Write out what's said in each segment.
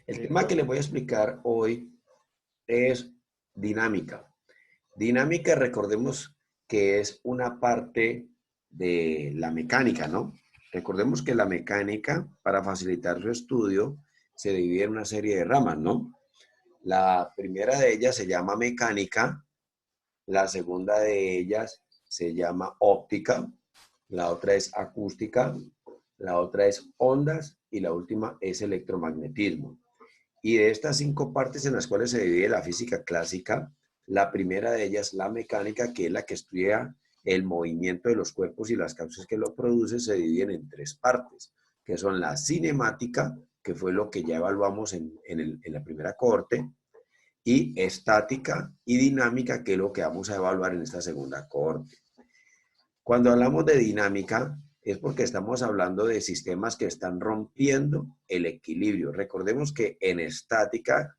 El tema que les voy a explicar hoy es dinámica. Dinámica, recordemos que es una parte de la mecánica, ¿no? Recordemos que la mecánica, para facilitar su estudio, se divide en una serie de ramas, ¿no? La primera de ellas se llama mecánica, la segunda de ellas se llama óptica, la otra es acústica, la otra es ondas y la última es electromagnetismo. Y de estas 5 partes en las cuales se divide la física clásica, la primera de ellas, la mecánica, que es la que estudia el movimiento de los cuerpos y las causas que lo producen, se dividen en 3 partes, que son la cinemática, que fue lo que ya evaluamos en la primera cohorte, y estática y dinámica, que es lo que vamos a evaluar en esta segunda cohorte. Cuando hablamos de dinámica, es porque estamos hablando de sistemas que están rompiendo el equilibrio. Recordemos que en estática,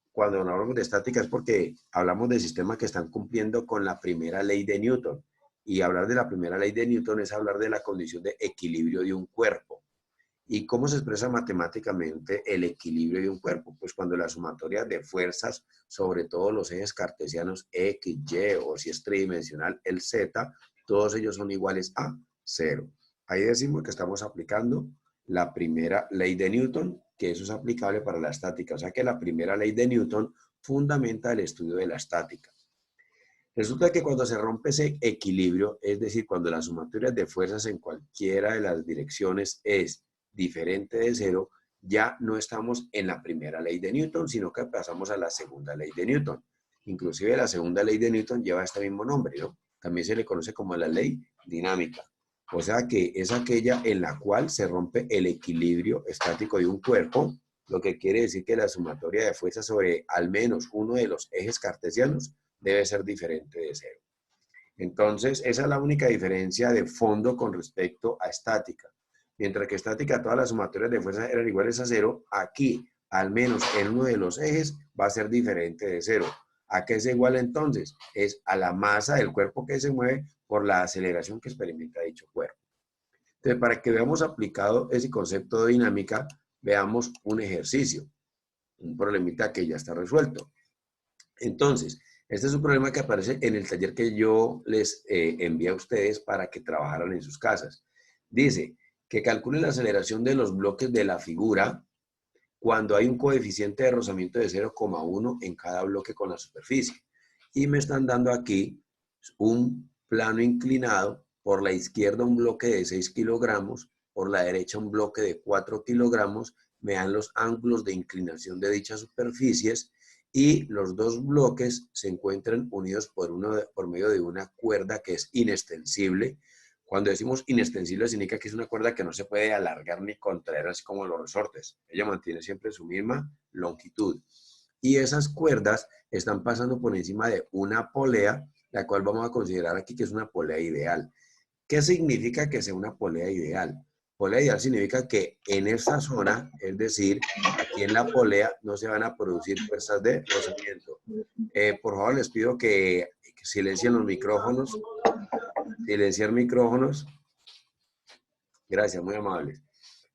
cuando hablamos de estática es porque hablamos de sistemas que están cumpliendo con la primera ley de Newton. Y hablar de la primera ley de Newton es hablar de la condición de equilibrio de un cuerpo. ¿Y cómo se expresa matemáticamente el equilibrio de un cuerpo? Pues cuando la sumatoria de fuerzas sobre todos los ejes cartesianos X, Y, o si es tridimensional, el Z, todos ellos son iguales a 0. Ahí decimos que estamos aplicando la primera ley de Newton, que eso es aplicable para la estática. O sea que la primera ley de Newton fundamenta el estudio de la estática. Resulta que cuando se rompe ese equilibrio, es decir, cuando la sumatoria de fuerzas en cualquiera de las direcciones es diferente de 0, ya no estamos en la primera ley de Newton, sino que pasamos a la segunda ley de Newton. Inclusive la segunda ley de Newton lleva este mismo nombre, ¿no? También se le conoce como la ley dinámica. O sea que es aquella en la cual se rompe el equilibrio estático de un cuerpo, lo que quiere decir que la sumatoria de fuerzas sobre al menos uno de los ejes cartesianos debe ser diferente de 0. Entonces, esa es la única diferencia de fondo con respecto a estática. Mientras que estática, todas las sumatorias de fuerzas eran iguales a 0, aquí, al menos en uno de los ejes, va a ser diferente de 0. ¿A qué es igual entonces? Es a la masa del cuerpo que se mueve por la aceleración que experimenta dicho cuerpo. Entonces, para que veamos aplicado ese concepto de dinámica, veamos un ejercicio, un problemita que ya está resuelto. Entonces, este es un problema que aparece en el taller que yo les envié a ustedes para que trabajaran en sus casas. Dice que calculen la aceleración de los bloques de la figura cuando hay un coeficiente de rozamiento de 0,1 en cada bloque con la superficie. Y me están dando aquí un plano inclinado, por la izquierda un bloque de 6 kilogramos, por la derecha un bloque de 4 kilogramos, me dan los ángulos de inclinación de dichas superficies y los dos bloques se encuentran unidos por medio de una cuerda que es inextensible. Cuando decimos inextensible significa que es una cuerda que no se puede alargar ni contraer así como los resortes. Ella mantiene siempre su misma longitud. Y esas cuerdas están pasando por encima de una polea, la cual vamos a considerar aquí que es una polea ideal. ¿Qué significa que sea una polea ideal? Polea ideal significa que en esta zona, es decir, aquí en la polea, no se van a producir fuerzas de rozamiento. Por favor, les pido que silencien los micrófonos. Silenciar micrófonos. Gracias, muy amables.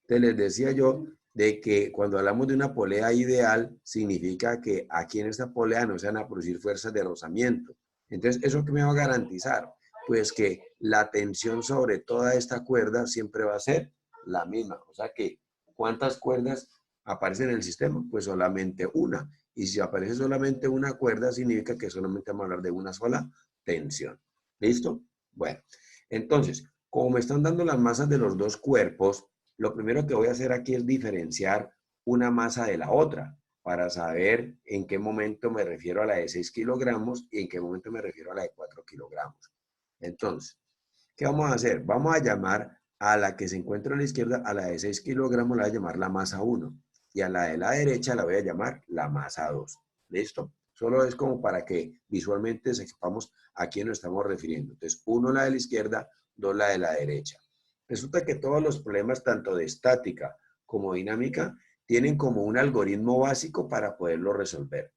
Entonces les decía yo de que cuando hablamos de una polea ideal, significa que aquí en esta polea no se van a producir fuerzas de rozamiento. Entonces, ¿eso qué me va a garantizar? Pues que la tensión sobre toda esta cuerda siempre va a ser la misma. O sea que, ¿cuántas cuerdas aparecen en el sistema? Pues solamente una. Y si aparece solamente una cuerda, significa que solamente vamos a hablar de una sola tensión. ¿Listo? Bueno, entonces, como me están dando las masas de los dos cuerpos, lo primero que voy a hacer aquí es diferenciar una masa de la otra para saber en qué momento me refiero a la de 6 kilogramos y en qué momento me refiero a la de 4 kilogramos. Entonces, ¿qué vamos a hacer? Vamos a llamar a la que se encuentra a la izquierda, a la de 6 kilogramos, la voy a llamar la masa 1 y a la de la derecha la voy a llamar la masa 2. ¿Listo? Solo es como para que visualmente sepamos a quién nos estamos refiriendo. Entonces, 1 la de la izquierda, 2 la de la derecha. Resulta que todos los problemas, tanto de estática como dinámica, tienen como un algoritmo básico para poderlo resolver.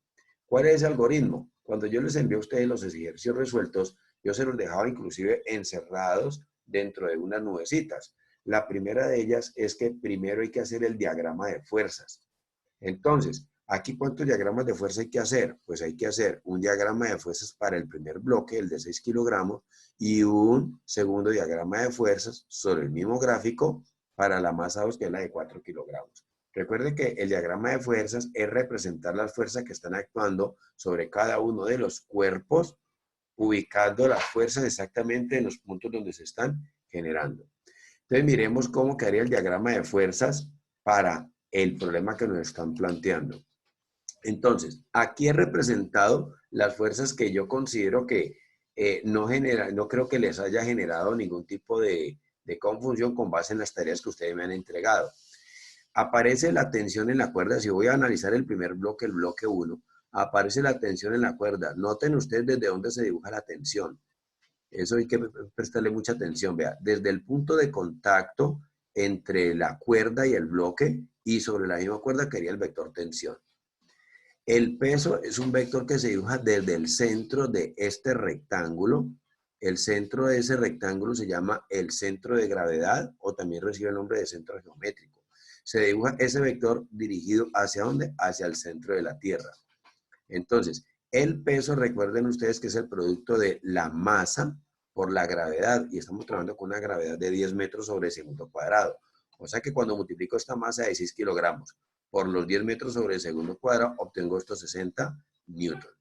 ¿Cuál es ese algoritmo? Cuando yo les envío a ustedes los ejercicios resueltos, yo se los dejaba inclusive encerrados dentro de unas nubecitas. La primera de ellas es que primero hay que hacer el diagrama de fuerzas. Entonces, aquí, ¿cuántos diagramas de fuerza hay que hacer? Pues hay que hacer un diagrama de fuerzas para el primer bloque, el de 6 kilogramos, y un segundo diagrama de fuerzas sobre el mismo gráfico para la masa 2, que es la de 4 kilogramos. Recuerde que el diagrama de fuerzas es representar las fuerzas que están actuando sobre cada uno de los cuerpos, ubicando las fuerzas exactamente en los puntos donde se están generando. Entonces, miremos cómo quedaría el diagrama de fuerzas para el problema que nos están planteando. Entonces, aquí he representado las fuerzas que yo considero que no creo que les haya generado ningún tipo de confusión con base en las tareas que ustedes me han entregado. Aparece la tensión en la cuerda. Si voy a analizar el primer bloque, el bloque 1, aparece la tensión en la cuerda. Noten ustedes desde dónde se dibuja la tensión. Eso hay que prestarle mucha atención. Vea, desde el punto de contacto entre la cuerda y el bloque, y sobre la misma cuerda quedaría el vector tensión. El peso es un vector que se dibuja desde el centro de este rectángulo. El centro de ese rectángulo se llama el centro de gravedad, o también recibe el nombre de centro geométrico. Se dibuja ese vector dirigido ¿hacia dónde? Hacia el centro de la Tierra. Entonces, el peso, recuerden ustedes que es el producto de la masa por la gravedad, y estamos trabajando con una gravedad de 10 metros sobre segundo cuadrado. O sea que cuando multiplico esta masa de 6 kilogramos por los 10 metros sobre segundo cuadrado, obtengo estos 60 newton.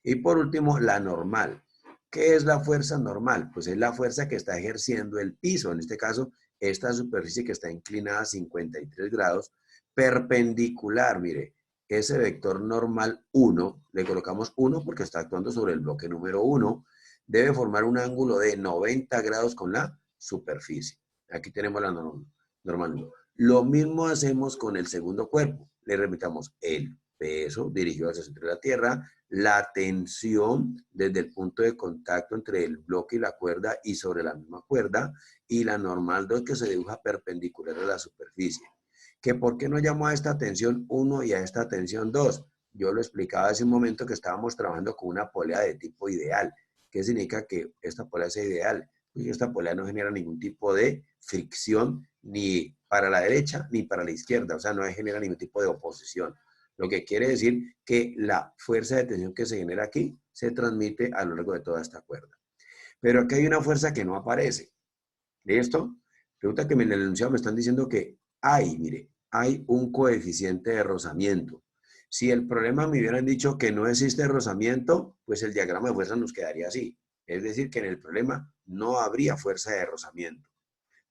Y por último, la normal. ¿Qué es la fuerza normal? Pues es la fuerza que está ejerciendo el piso, en este caso, esta superficie que está inclinada a 53 grados, perpendicular, mire, ese vector normal 1, le colocamos 1 porque está actuando sobre el bloque número 1, debe formar un ángulo de 90 grados con la superficie. Aquí tenemos la normal 1. Lo mismo hacemos con el segundo cuerpo. Le repitamos el peso dirigido hacia el centro de la Tierra, la tensión desde el punto de contacto entre el bloque y la cuerda y sobre la misma cuerda, y la normal 2 que se dibuja perpendicular a la superficie. ¿Que por qué no llamo a esta tensión 1 y a esta tensión 2? Yo lo explicaba hace un momento que estábamos trabajando con una polea de tipo ideal. ¿Qué significa que esta polea sea ideal? Pues esta polea no genera ningún tipo de fricción ni para la derecha ni para la izquierda, o sea, no genera ningún tipo de oposición. Lo que quiere decir que la fuerza de tensión que se genera aquí se transmite a lo largo de toda esta cuerda. Pero aquí hay una fuerza que no aparece. ¿Listo? Resulta que en el enunciado me están diciendo que mire, hay un coeficiente de rozamiento. Si el problema me hubieran dicho que no existe rozamiento, pues el diagrama de fuerza nos quedaría así. Es decir, que en el problema no habría fuerza de rozamiento.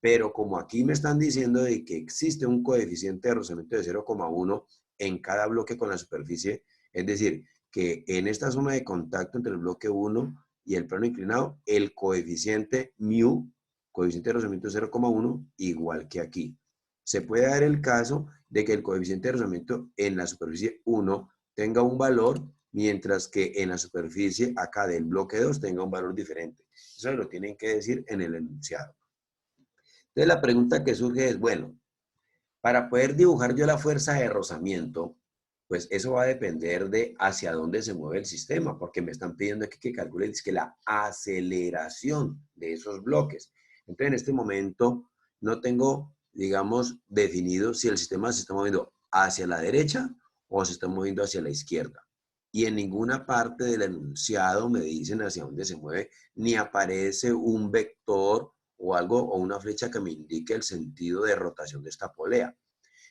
Pero como aquí me están diciendo de que existe un coeficiente de rozamiento de 0,1 en cada bloque con la superficie, es decir, que en esta zona de contacto entre el bloque 1 y el plano inclinado, el coeficiente μ, coeficiente de rozamiento es 0,1, igual que aquí. Se puede dar el caso de que el coeficiente de rozamiento en la superficie 1 tenga un valor, mientras que en la superficie acá del bloque 2 tenga un valor diferente. Eso lo tienen que decir en el enunciado. Entonces la pregunta que surge es, bueno, para poder dibujar yo la fuerza de rozamiento, pues eso va a depender de hacia dónde se mueve el sistema, porque me están pidiendo aquí que calcule que la aceleración de esos bloques. Entonces en este momento no tengo, digamos, definido si el sistema se está moviendo hacia la derecha o se está moviendo hacia la izquierda. Y en ninguna parte del enunciado me dicen hacia dónde se mueve, ni aparece un vector o algo, o una flecha que me indique el sentido de rotación de esta polea.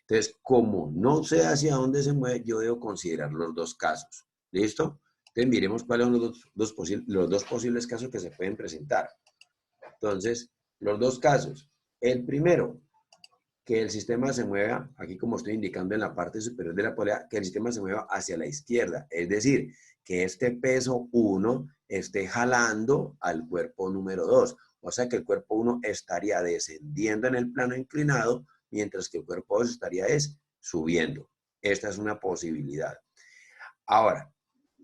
Entonces, como no sé hacia dónde se mueve, yo debo considerar los dos casos. ¿Listo? Entonces, miremos cuáles son los dos posibles casos que se pueden presentar. Entonces, los dos casos. El primero, que el sistema se mueva, aquí como estoy indicando en la parte superior de la polea, que el sistema se mueva hacia la izquierda. Es decir, que este peso 1 esté jalando al cuerpo número 2. O sea que el cuerpo 1 estaría descendiendo en el plano inclinado, mientras que el cuerpo 2 estaría subiendo. Esta es una posibilidad. Ahora,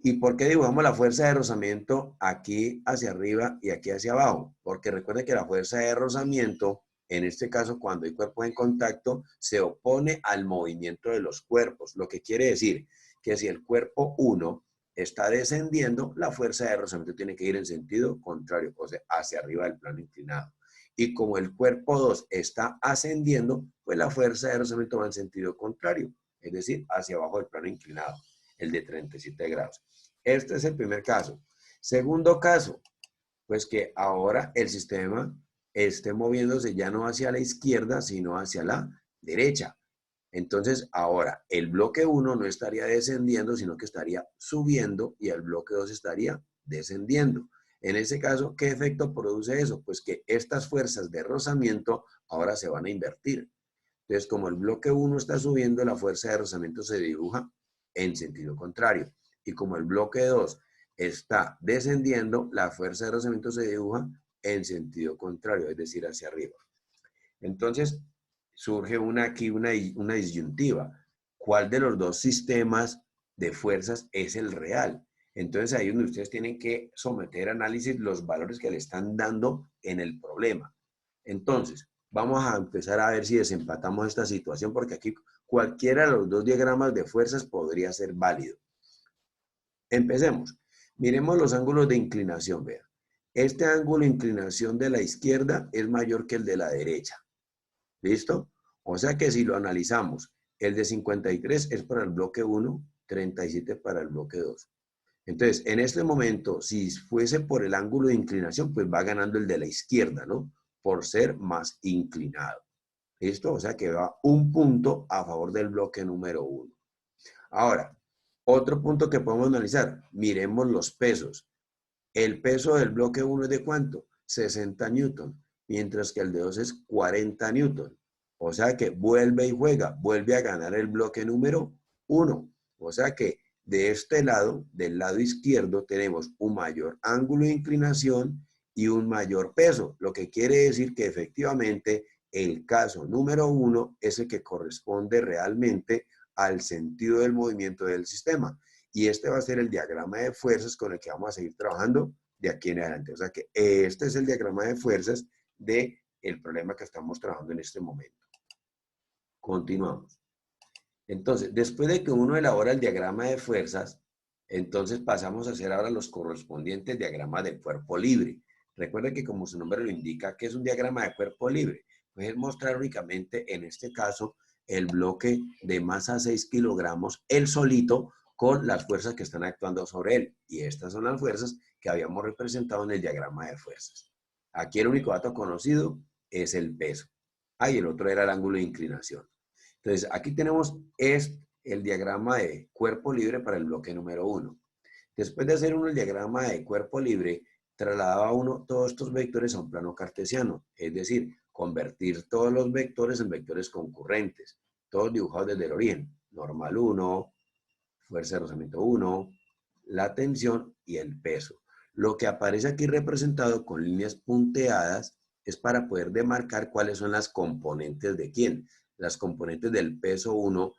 ¿y por qué dibujamos la fuerza de rozamiento aquí hacia arriba y aquí hacia abajo? Porque recuerden que la fuerza de rozamiento, en este caso cuando hay cuerpos en contacto, se opone al movimiento de los cuerpos. Lo que quiere decir que si el cuerpo 1 está descendiendo, la fuerza de rozamiento tiene que ir en sentido contrario, o sea, hacia arriba del plano inclinado. Y como el cuerpo 2 está ascendiendo, pues la fuerza de rozamiento va en sentido contrario, es decir, hacia abajo del plano inclinado, el de 37 grados. Este es el primer caso. Segundo caso, pues que ahora el sistema esté moviéndose ya no hacia la izquierda, sino hacia la derecha. Entonces, ahora el bloque 1 no estaría descendiendo, sino que estaría subiendo y el bloque 2 estaría descendiendo. En ese caso, ¿qué efecto produce eso? Pues que estas fuerzas de rozamiento ahora se van a invertir. Entonces, como el bloque 1 está subiendo, la fuerza de rozamiento se dibuja en sentido contrario. Y como el bloque 2 está descendiendo, la fuerza de rozamiento se dibuja en sentido contrario, es decir, hacia arriba. Entonces, surge aquí una disyuntiva. ¿Cuál de los dos sistemas de fuerzas es el real? Entonces, ahí es donde ustedes tienen que someter a análisis los valores que le están dando en el problema. Entonces, vamos a empezar a ver si desempatamos esta situación, porque aquí cualquiera de los dos diagramas de fuerzas podría ser válido. Empecemos. Miremos los ángulos de inclinación, vean. Este ángulo de inclinación de la izquierda es mayor que el de la derecha. ¿Listo? O sea que si lo analizamos, el de 53 es para el bloque 1, 37 para el bloque 2. Entonces, en este momento, si fuese por el ángulo de inclinación, pues va ganando el de la izquierda, ¿no? Por ser más inclinado. ¿Listo? O sea que va un punto a favor del bloque número 1. Ahora, otro punto que podemos analizar, miremos los pesos. El peso del bloque 1 es de ¿cuánto? 60 newton, mientras que el de 2 es 40 newton. O sea que vuelve y juega, vuelve a ganar el bloque número 1. O sea que de este lado, del lado izquierdo, tenemos un mayor ángulo de inclinación y un mayor peso, lo que quiere decir que efectivamente el caso número 1 es el que corresponde realmente al sentido del movimiento del sistema. Y este va a ser el diagrama de fuerzas con el que vamos a seguir trabajando de aquí en adelante. O sea que este es el diagrama de fuerzas del problema que estamos trabajando en este momento. Continuamos. Entonces, después de que uno elabora el diagrama de fuerzas, entonces pasamos a hacer ahora los correspondientes diagramas de cuerpo libre. Recuerden que como su nombre lo indica, ¿qué es un diagrama de cuerpo libre? Pues es mostrar únicamente, en este caso, el bloque de masa 6 kilogramos, él solito, con las fuerzas que están actuando sobre él. Y estas son las fuerzas que habíamos representado en el diagrama de fuerzas. Aquí el único dato conocido es el peso. Y el otro era el ángulo de inclinación. Entonces, aquí tenemos el diagrama de cuerpo libre para el bloque número 1. Después de hacer uno el diagrama de cuerpo libre, trasladaba uno todos estos vectores a un plano cartesiano, es decir, convertir todos los vectores en vectores concurrentes, todos dibujados desde el origen, normal 1, fuerza de rozamiento 1, la tensión y el peso. Lo que aparece aquí representado con líneas punteadas es para poder demarcar cuáles son las componentes de quién. Las componentes del peso 1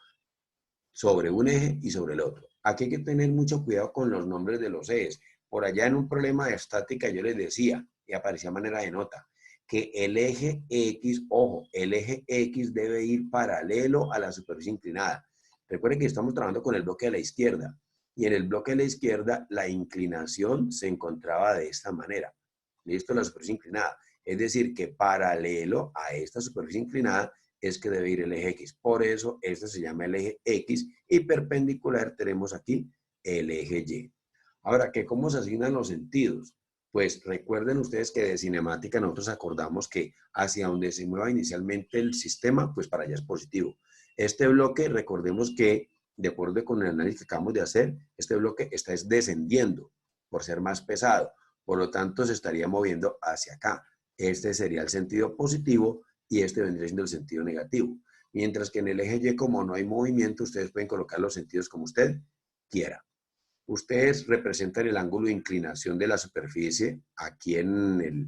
sobre un eje y sobre el otro. Aquí hay que tener mucho cuidado con los nombres de los ejes. Por allá en un problema de estática yo les decía, y aparecía manera de nota, que el eje X, ojo, el eje X debe ir paralelo a la superficie inclinada. Recuerden que estamos trabajando con el bloque de la izquierda, y en el bloque de la izquierda la inclinación se encontraba de esta manera. ¿Listo? La superficie inclinada. Es decir, que paralelo a esta superficie inclinada es que debe ir el eje X. Por eso este se llama el eje X y perpendicular tenemos aquí el eje Y. Ahora, ¿cómo se asignan los sentidos? Pues recuerden ustedes que de cinemática nosotros acordamos que hacia donde se mueva inicialmente el sistema, pues para allá es positivo. Este bloque, recordemos que, de acuerdo con el análisis que acabamos de hacer, este bloque está descendiendo por ser más pesado. Por lo tanto, se estaría moviendo hacia acá. Este sería el sentido positivo y este vendría siendo el sentido negativo. Mientras que en el eje Y, como no hay movimiento, ustedes pueden colocar los sentidos como usted quiera. Ustedes representan el ángulo de inclinación de la superficie aquí en el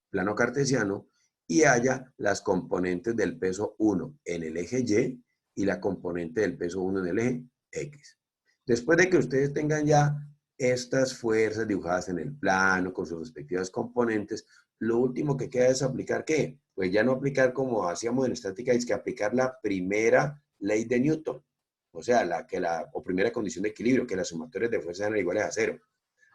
plano cartesiano y haya las componentes del peso 1 en el eje y la componente del peso 1 en el eje X. Después de que ustedes tengan ya estas fuerzas dibujadas en el plano con sus respectivas componentes, lo último que queda es aplicar ¿qué? Pues ya no aplicar como hacíamos en estática, es que aplicar la primera ley de Newton. O sea, la primera condición de equilibrio, que las sumatorias de fuerzas eran iguales a 0.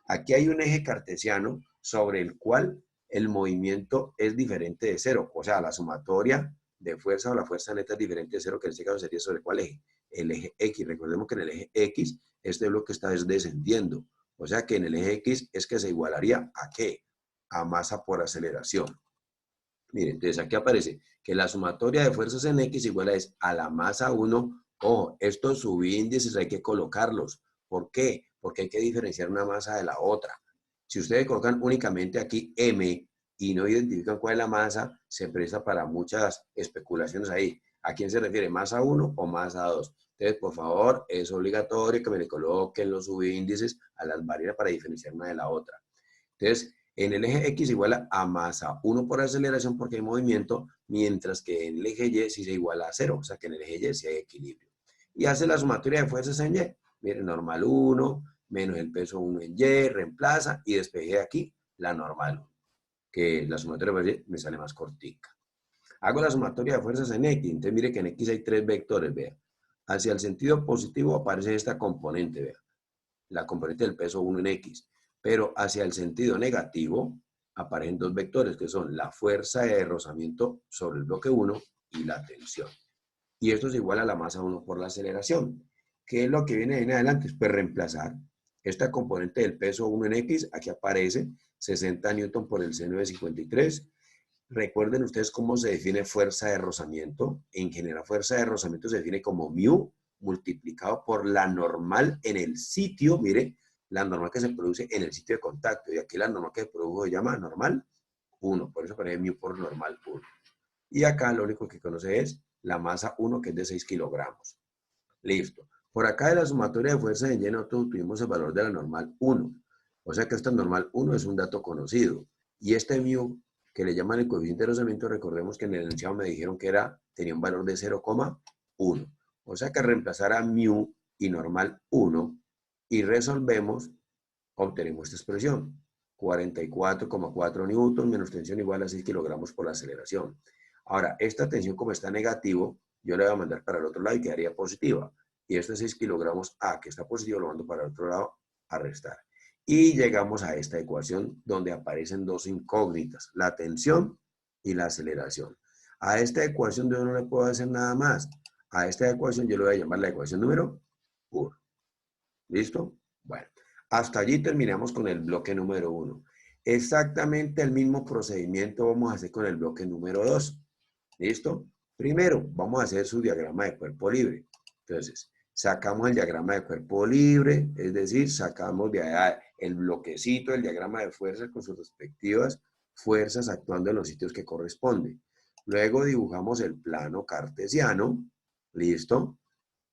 Aquí hay un eje cartesiano sobre el cual el movimiento es diferente de 0. O sea, la sumatoria de fuerza o la fuerza neta es diferente de 0, que en este caso sería sobre cuál eje, el eje X. Recordemos que en el eje X este bloque está descendiendo. O sea que en el eje X es que se igualaría ¿a qué? A masa por aceleración. Miren, entonces aquí aparece que la sumatoria de fuerzas en X igual a la masa 1. Ojo, estos subíndices hay que colocarlos. ¿Por qué? Porque hay que diferenciar una masa de la otra. Si ustedes colocan únicamente aquí M y no identifican cuál es la masa, se presta para muchas especulaciones ahí. ¿A quién se refiere? ¿Masa 1 o masa 2? Entonces, por favor, es obligatorio que me le coloquen los subíndices a las variables para diferenciar una de la otra. Entonces, en el eje X iguala a masa 1 por aceleración porque hay movimiento, mientras que en el eje Y sí se iguala a 0, o sea que en el eje Y sí hay equilibrio. Y hace la sumatoria de fuerzas en Y. Miren, normal 1 menos el peso 1 en Y, reemplaza y despeje aquí la normal 1, que la sumatoria de fuerzas me sale más cortica. Hago la sumatoria de fuerzas en X, entonces mire que en X hay 3 vectores, vea. Hacia el sentido positivo aparece esta componente, vea, la componente del peso 1 en X. Pero hacia el sentido negativo aparecen 2 vectores que son la fuerza de rozamiento sobre el bloque 1 y la tensión. Y esto es igual a la masa 1 por la aceleración. ¿Qué es lo que viene en adelante? Pues reemplazar esta componente del peso 1 en X, aquí aparece 60 newton por el seno de 53. Recuerden ustedes cómo se define fuerza de rozamiento. En general, fuerza de rozamiento se define como mu multiplicado por la normal en el sitio, mire, la normal que se produce en el sitio de contacto. Y aquí la normal que se produjo se llama normal 1, por eso pone mu por normal 1. Y acá lo único que conoce es la masa 1, que es de 6 kilogramos. Listo. Por acá de la sumatoria de fuerzas en Y nosotros tuvimos el valor de la normal 1. O sea que esta normal 1 es un dato conocido. Y este mu, que le llaman el coeficiente de rozamiento, recordemos que en el enunciado me dijeron que tenía un valor de 0,1. O sea que reemplazar a mu y normal 1 y resolvemos, obtenemos esta expresión. 44,4 newton menos tensión igual a 6 kilogramos por la aceleración. Ahora, esta tensión como está negativo, yo la voy a mandar para el otro lado y quedaría positiva. Y este 6 kilogramos A, que está positivo, lo mando para el otro lado a restar. Y llegamos a esta ecuación donde aparecen 2 incógnitas, la tensión y la aceleración. A esta ecuación yo no le puedo hacer nada más. A esta ecuación yo le voy a llamar la ecuación número 1. ¿Listo? Bueno, hasta allí terminamos con el bloque número 1. Exactamente el mismo procedimiento vamos a hacer con el bloque número 2. ¿Listo? Primero, vamos a hacer su diagrama de cuerpo libre. Entonces, sacamos el diagrama de cuerpo libre, es decir, sacamos de allá el bloquecito, el diagrama de fuerzas con sus respectivas fuerzas actuando en los sitios que corresponden. Luego dibujamos el plano cartesiano. ¿Listo?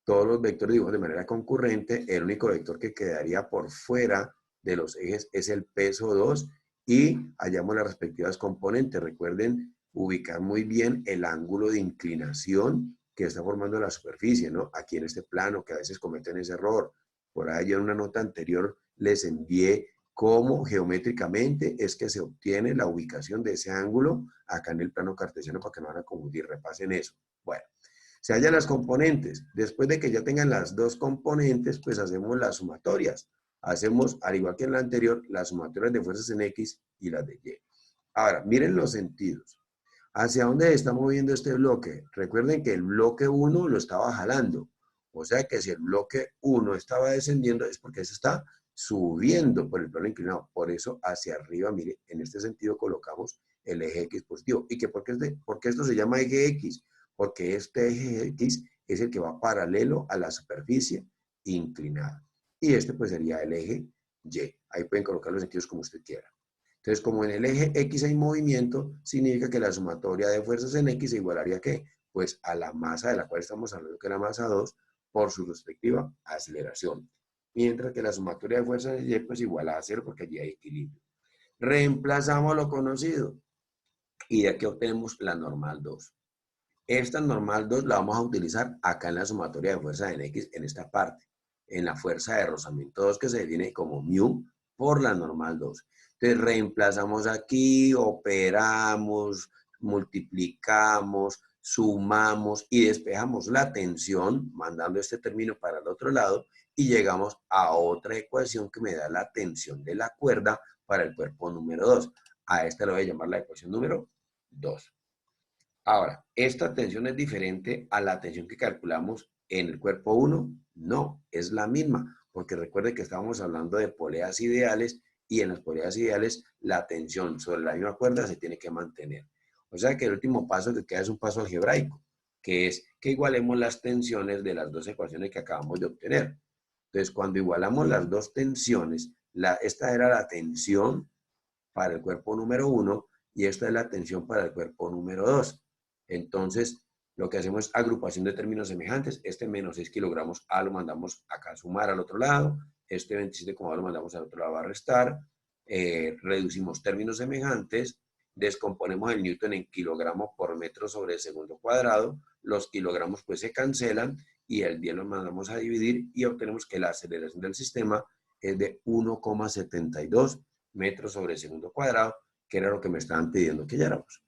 Todos los vectores dibujados de manera concurrente. El único vector que quedaría por fuera de los ejes es el peso 2 y hallamos las respectivas componentes. Recuerden ubicar muy bien el ángulo de inclinación que está formando la superficie, ¿no? Aquí en este plano, que a veces cometen ese error. Por ahí en una nota anterior les envié cómo geométricamente es que se obtiene la ubicación de ese ángulo acá en el plano cartesiano para que no van a confundir. Repasen eso. Bueno, se hallan las componentes. Después de que ya tengan las dos componentes, pues hacemos las sumatorias. Hacemos, al igual que en la anterior, las sumatorias de fuerzas en X y las de Y. Ahora, miren los sentidos. ¿Hacia dónde está moviendo este bloque? Recuerden que el bloque 1 lo estaba jalando. O sea que si el bloque 1 estaba descendiendo es porque se está subiendo por el plano inclinado. Por eso hacia arriba, mire, en este sentido colocamos el eje X positivo. ¿Y que por qué esto se llama eje X? Porque este eje X es el que va paralelo a la superficie inclinada. Y este pues sería el eje Y. Ahí pueden colocar los sentidos como usted quiera. Entonces, como en el eje X hay movimiento, significa que la sumatoria de fuerzas en X se igualaría, ¿qué? Pues a la masa de la cual estamos hablando, que es la masa 2, por su respectiva aceleración. Mientras que la sumatoria de fuerzas en Y, pues igual a 0, porque allí hay equilibrio. Reemplazamos lo conocido. Y de aquí obtenemos la normal 2. Esta normal 2 la vamos a utilizar acá en la sumatoria de fuerzas en X, en esta parte. En la fuerza de rozamiento 2, que se define como mu por la normal 2. Entonces reemplazamos aquí, operamos, multiplicamos, sumamos y despejamos la tensión, mandando este término para el otro lado, y llegamos a otra ecuación que me da la tensión de la cuerda para el cuerpo número 2. A esta le voy a llamar la ecuación número 2. Ahora, esta tensión es diferente a la tensión que calculamos En el cuerpo 1, no, es la misma, porque recuerde que estábamos hablando de poleas ideales y en las poleas ideales la tensión sobre la misma cuerda se tiene que mantener. O sea que el último paso que queda es un paso algebraico, que es que igualemos las tensiones de las dos ecuaciones que acabamos de obtener. Entonces, cuando igualamos las dos tensiones, esta era la tensión para el cuerpo número 1 y esta es la tensión para el cuerpo número 2. Entonces, lo que hacemos es agrupación de términos semejantes. Este menos 6 kilogramos A lo mandamos acá a sumar al otro lado. Este 27,2 lo mandamos al otro lado a restar. Reducimos términos semejantes. Descomponemos el newton en kilogramos por metro sobre el segundo cuadrado. Los kilogramos pues se cancelan y el 10 lo mandamos a dividir y obtenemos que la aceleración del sistema es de 1,72 metros sobre el segundo cuadrado, que era lo que me estaban pidiendo que halláramos.